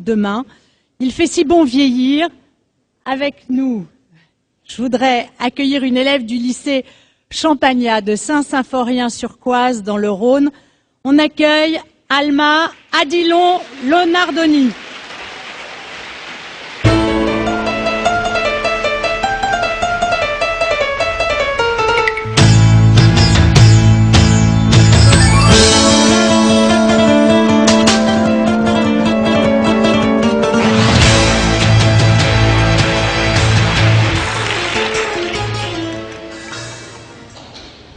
demain. Il fait si bon vieillir. Avec nous, je voudrais accueillir une élève du lycée Champagnat de Saint-Symphorien-sur-Coise dans le Rhône. On accueille Alma Adilon Lonardoni.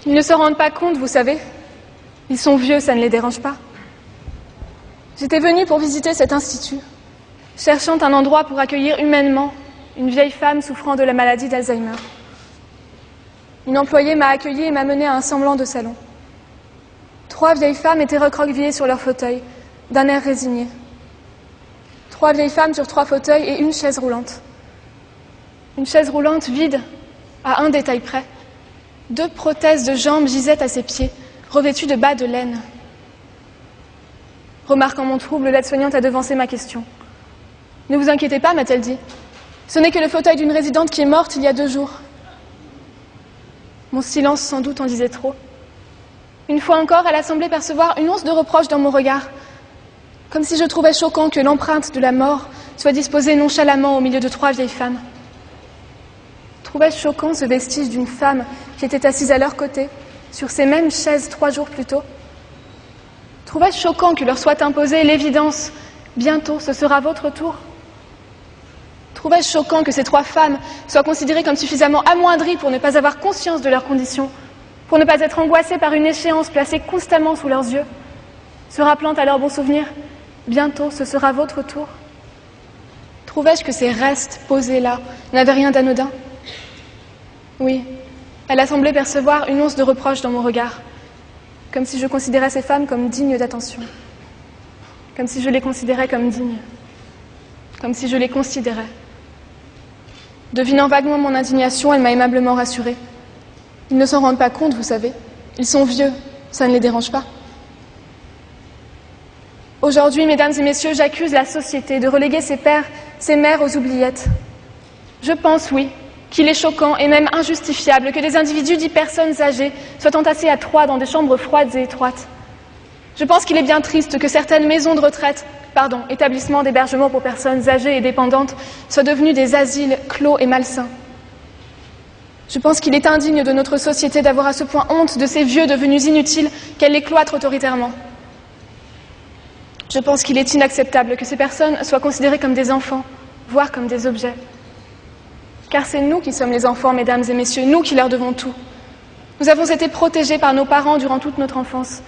Ils ne se rendent pas compte, vous savez. Ils sont vieux, ça ne les dérange pas. J'étais venue pour visiter cet institut, cherchant un endroit pour accueillir humainement une vieille femme souffrant de la maladie d'Alzheimer. Une employée m'a accueillie et m'a menée à un semblant de salon. 3 vieilles femmes étaient recroquevillées sur leur fauteuil, d'un air résigné. 3 vieilles femmes sur 3 fauteuils et une chaise roulante. Une chaise roulante vide, à un détail près. 2 prothèses de jambes gisaient à ses pieds, revêtues de bas de laine. Remarquant mon trouble, l'aide-soignante a devancé ma question. « Ne vous inquiétez pas, m'a-t-elle dit. Ce n'est que le fauteuil d'une résidente qui est morte il y a 2 jours. » Mon silence sans doute en disait trop. Une fois encore, elle a semblé percevoir une once de reproche dans mon regard, comme si je trouvais choquant que l'empreinte de la mort soit disposée nonchalamment au milieu de 3 vieilles femmes. Trouvais-je choquant ce vestige d'une femme qui était assise à leur côté, sur ces mêmes chaises 3 jours plus tôt? Trouvais-je choquant que leur soit imposée l'évidence « bientôt, ce sera votre tour » ? Trouvais-je choquant que ces 3 femmes soient considérées comme suffisamment amoindries pour ne pas avoir conscience de leurs conditions, pour ne pas être angoissées par une échéance placée constamment sous leurs yeux, se rappelant à leurs bons souvenirs « bientôt, ce sera votre tour » ? Trouvais-je que ces restes posés là n'avaient rien d'anodin ? Oui, elle a semblé percevoir une once de reproche dans mon regard, comme si je considérais ces femmes comme dignes d'attention, comme si je les considérais comme dignes, comme si je les considérais. Devinant vaguement mon indignation, elle m'a aimablement rassurée. Ils ne s'en rendent pas compte, vous savez. Ils sont vieux, ça ne les dérange pas. Aujourd'hui, mesdames et messieurs, j'accuse la société de reléguer ses pères, ses mères aux oubliettes. Je pense, oui, qu'il est choquant et même injustifiable que des individus dits personnes âgées soient entassés à 3 dans des chambres froides et étroites. Je pense qu'il est bien triste que certaines maisons de retraite, établissements d'hébergement pour personnes âgées et dépendantes, soient devenus des asiles clos et malsains. Je pense qu'il est indigne de notre société d'avoir à ce point honte de ces vieux devenus inutiles qu'elle les cloître autoritairement. Je pense qu'il est inacceptable que ces personnes soient considérées comme des enfants, voire comme des objets. Car c'est nous qui sommes les enfants, mesdames et messieurs, nous qui leur devons tout. Nous avons été protégés par nos parents durant toute notre enfance.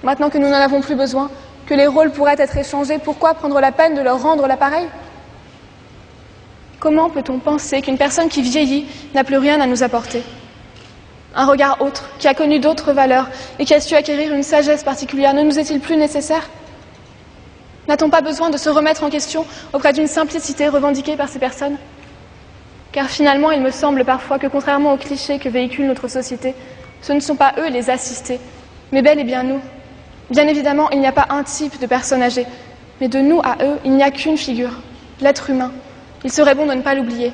Maintenant que nous n'en avons plus besoin, que les rôles pourraient être échangés, pourquoi prendre la peine de leur rendre l'appareil ? Comment peut-on penser qu'une personne qui vieillit n'a plus rien à nous apporter ? Un regard autre, qui a connu d'autres valeurs et qui a su acquérir une sagesse particulière, ne nous est-il plus nécessaire ? N'a-t-on pas besoin de se remettre en question auprès d'une simplicité revendiquée par ces personnes ? Car finalement, il me semble parfois que, contrairement aux clichés que véhicule notre société, ce ne sont pas eux les assistés, mais bel et bien nous. Bien évidemment, il n'y a pas un type de personne âgée, mais de nous à eux, il n'y a qu'une figure, l'être humain. Il serait bon de ne pas l'oublier.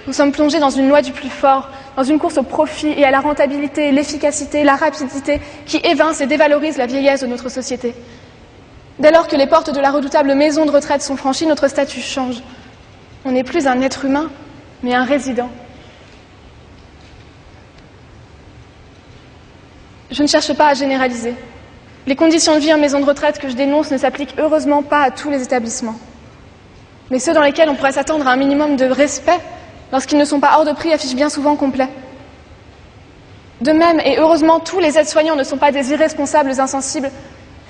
Nous sommes plongés dans une loi du plus fort, dans une course au profit et à la rentabilité, l'efficacité, la rapidité, qui évince et dévalorise la vieillesse de notre société. Dès lors que les portes de la redoutable maison de retraite sont franchies, notre statut change. On n'est plus un être humain, mais un résident. Je ne cherche pas à généraliser. Les conditions de vie en maison de retraite que je dénonce ne s'appliquent heureusement pas à tous les établissements. Mais ceux dans lesquels on pourrait s'attendre à un minimum de respect, lorsqu'ils ne sont pas hors de prix, affichent bien souvent complet. De même, et heureusement, tous les aides-soignants ne sont pas des irresponsables insensibles,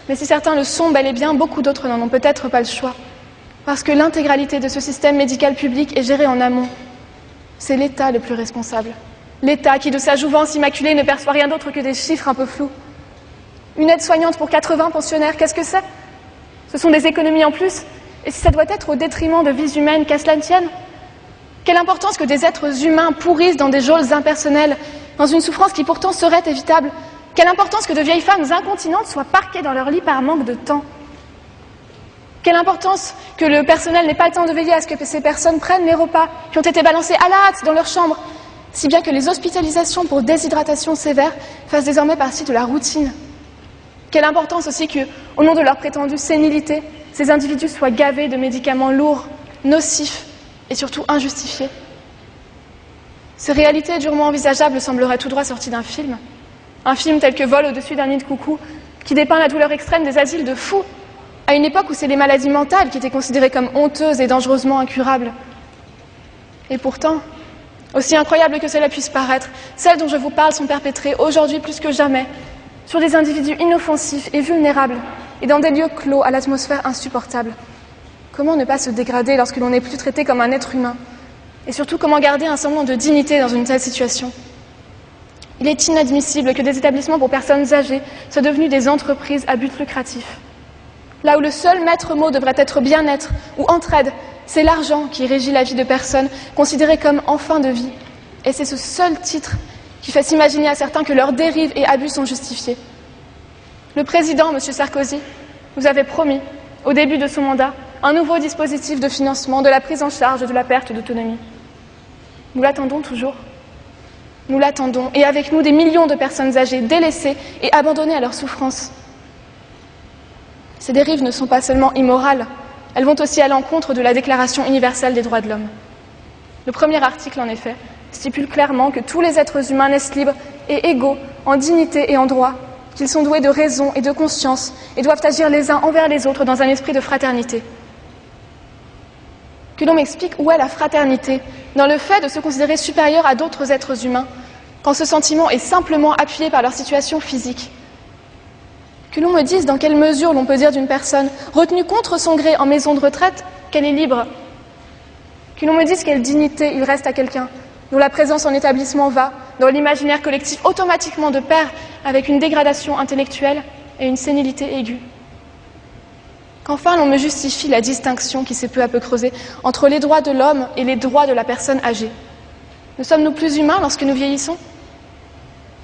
mais si certains le sont bel et bien, beaucoup d'autres n'en ont peut-être pas le choix. Parce que l'intégralité de ce système médical public est gérée en amont. C'est l'État le plus responsable. L'État qui, de sa jouvence immaculée, ne perçoit rien d'autre que des chiffres un peu flous. Une aide-soignante pour 80 pensionnaires, qu'est-ce que c'est ? Ce sont des économies en plus. Et si ça doit être au détriment de vies humaines, qu'à cela ne tienne ? Quelle importance que des êtres humains pourrissent dans des geôles impersonnelles, dans une souffrance qui pourtant serait évitable ? Quelle importance que de vieilles femmes incontinentes soient parquées dans leur lit par manque de temps ? Quelle importance que le personnel n'ait pas le temps de veiller à ce que ces personnes prennent les repas qui ont été balancés à la hâte dans leur chambre, si bien que les hospitalisations pour déshydratation sévère fassent désormais partie de la routine. Quelle importance aussi qu'au nom de leur prétendue sénilité, ces individus soient gavés de médicaments lourds, nocifs et surtout injustifiés. Ces réalités durement envisageables sembleraient tout droit sorties d'un film. Un film tel que Vol au-dessus d'un nid de coucou, qui dépeint la douleur extrême des asiles de fous, à une époque où c'est les maladies mentales qui étaient considérées comme honteuses et dangereusement incurables. Et pourtant, aussi incroyable que cela puisse paraître, celles dont je vous parle sont perpétrées aujourd'hui plus que jamais sur des individus inoffensifs et vulnérables et dans des lieux clos à l'atmosphère insupportable. Comment ne pas se dégrader lorsque l'on n'est plus traité comme un être humain? Et surtout, comment garder un semblant de dignité dans une telle situation? Il est inadmissible que des établissements pour personnes âgées soient devenus des entreprises à but lucratif. Là où le seul maître mot devrait être bien-être ou entraide, c'est l'argent qui régit la vie de personnes considérées comme en fin de vie. Et c'est ce seul titre qui fait s'imaginer à certains que leurs dérives et abus sont justifiés. Le président, M. Sarkozy, nous avait promis, au début de son mandat, un nouveau dispositif de financement de la prise en charge de la perte d'autonomie. Nous l'attendons toujours. Nous l'attendons, et avec nous des millions de personnes âgées, délaissées et abandonnées à leur souffrance. Ces dérives ne sont pas seulement immorales, elles vont aussi à l'encontre de la Déclaration universelle des droits de l'homme. Le premier article, en effet, stipule clairement que tous les êtres humains naissent libres et égaux en dignité et en droit, qu'ils sont doués de raison et de conscience et doivent agir les uns envers les autres dans un esprit de fraternité. Que l'on m'explique où est la fraternité dans le fait de se considérer supérieur à d'autres êtres humains, quand ce sentiment est simplement appuyé par leur situation physique. Que l'on me dise dans quelle mesure l'on peut dire d'une personne retenue contre son gré en maison de retraite qu'elle est libre. Que l'on me dise quelle dignité il reste à quelqu'un dont la présence en établissement va, dans l'imaginaire collectif, automatiquement de pair avec une dégradation intellectuelle et une sénilité aiguë. Qu'enfin l'on me justifie la distinction qui s'est peu à peu creusée entre les droits de l'homme et les droits de la personne âgée. Ne sommes-nous plus humains lorsque nous vieillissons?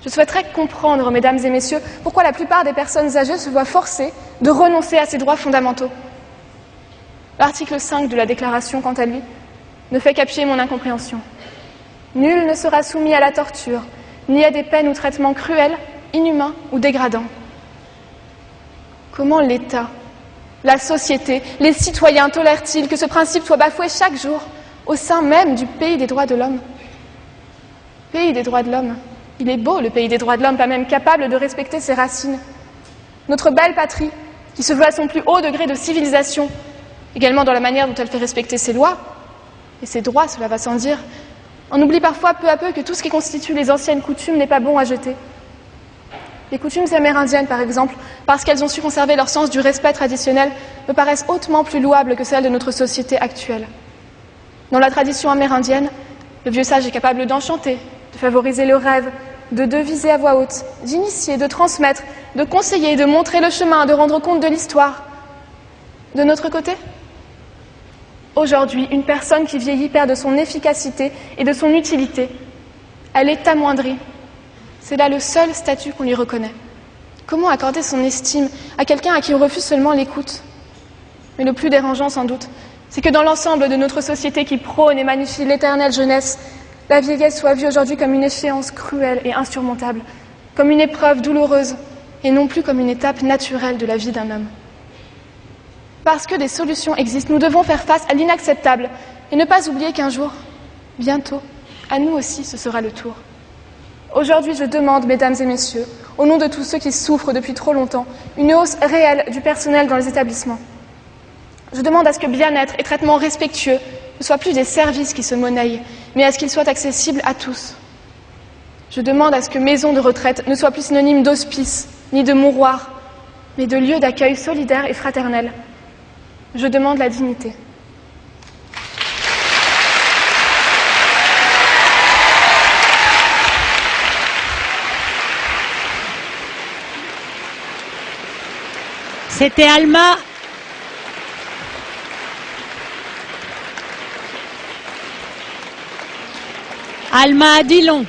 Je souhaiterais comprendre, mesdames et messieurs, pourquoi la plupart des personnes âgées se voient forcées de renoncer à ces droits fondamentaux. L'article 5 de la Déclaration, quant à lui, ne fait qu'appuyer mon incompréhension. Nul ne sera soumis à la torture, ni à des peines ou traitements cruels, inhumains ou dégradants. Comment l'État, la société, les citoyens tolèrent-ils que ce principe soit bafoué chaque jour au sein même du pays des droits de l'homme? Pays des droits de l'homme. Il est beau, le pays des droits de l'homme, pas même capable de respecter ses racines. Notre belle patrie, qui se veut à son plus haut degré de civilisation, également dans la manière dont elle fait respecter ses lois et ses droits, cela va sans dire, on oublie parfois peu à peu que tout ce qui constitue les anciennes coutumes n'est pas bon à jeter. Les coutumes amérindiennes, par exemple, parce qu'elles ont su conserver leur sens du respect traditionnel, me paraissent hautement plus louables que celles de notre société actuelle. Dans la tradition amérindienne, le vieux sage est capable d'enchanter, de favoriser le rêve, de deviser à voix haute, d'initier, de transmettre, de conseiller, de montrer le chemin, de rendre compte de l'histoire. De notre côté, aujourd'hui, une personne qui vieillit perd de son efficacité et de son utilité. Elle est amoindrie. C'est là le seul statut qu'on lui reconnaît. Comment accorder son estime à quelqu'un à qui on refuse seulement l'écoute? Mais le plus dérangeant, sans doute, c'est que dans l'ensemble de notre société qui prône et magnifie l'éternelle jeunesse, la vieillesse soit vue aujourd'hui comme une échéance cruelle et insurmontable, comme une épreuve douloureuse, et non plus comme une étape naturelle de la vie d'un homme. Parce que des solutions existent, nous devons faire face à l'inacceptable et ne pas oublier qu'un jour, bientôt, à nous aussi, ce sera le tour. Aujourd'hui, je demande, mesdames et messieurs, au nom de tous ceux qui souffrent depuis trop longtemps, une hausse réelle du personnel dans les établissements. Je demande à ce que bien-être et traitement respectueux ne soient plus des services qui se monnaient, mais à ce qu'ils soient accessibles à tous. Je demande à ce que maison de retraite ne soit plus synonyme d'hospice, ni de mouroir, mais de lieu d'accueil solidaire et fraternel. Je demande la dignité. C'était Alma. Alma Adilon.